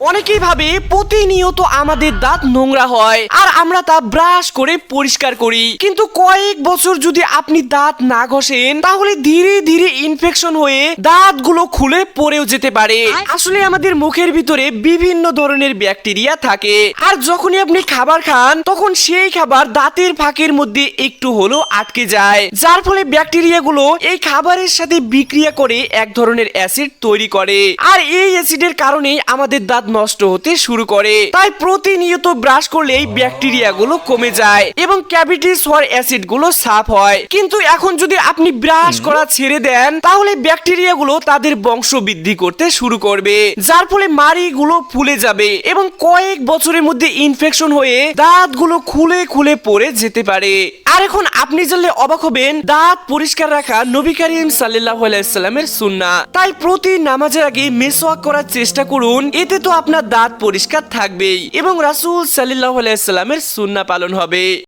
অনেকেই ভাবে প্রতিনিয়ত আমাদের দাঁত নোংরা হয় আর আমরা তা ব্রাশ করে পরিষ্কার করি, কিন্তু কয়েক বছর যদি আপনি দাঁত না ঘষেন তাহলে ধীরে ধীরে ইনফেকশন হয়ে দাঁতগুলো খুলে পড়েও যেতে পারে। আসলে আমাদের মুখের ভিতরে বিভিন্ন ধরনের ব্যাকটেরিয়া থাকে, আর যখনই আপনি খাবার খান তখন সেই খাবার দাঁতের ফাঁকের মধ্যে একটু হলেও আটকে যায়, যার ফলে ব্যাকটেরিয়াগুলো এই খাবারের সাথে বিক্রিয়া করে এক ধরনের অ্যাসিড তৈরি করে, আর এই অ্যাসিডের কারণেই আমাদের দাঁত নষ্ট হতে শুরু করে। তাই প্রতিনিয়ত ব্রাশ করলেই ব্যাকটেরিয়াগুলো কমে যায় এবং ক্যাভিটিস হওয়ার অ্যাসিডগুলো সাফ হয়। কিন্তু এখন যদি আপনি ব্রাশ করা ছেড়ে দেন তাহলে ব্যাকটেরিয়াগুলো তাদের বংশ বৃদ্ধি করতে শুরু করবে, যার ফলে মাড়িগুলো ফুলে যাবে এবং কয়েক বছরের মধ্যে ইনফেকশন হয়ে দাঁতগুলো খুলে খুলে পড়ে যেতে পারে। আর এখন আপনি জানলে অবাক হবেন, দাঁত পরিষ্কার রাখা নবী করিম সাল্লাল্লাহু আলাইহি সাল্লামের সুন্নাহ। তাই প্রতি নামাজের আগে মিসওয়াক করার চেষ্টা করুন, এতে তো আপনার দাঁত পরিষ্কার থাকবেই এবং রাসূল সাল্লাল্লাহু আলাইহি সাল্লামের সুন্নাহ পালন হবে।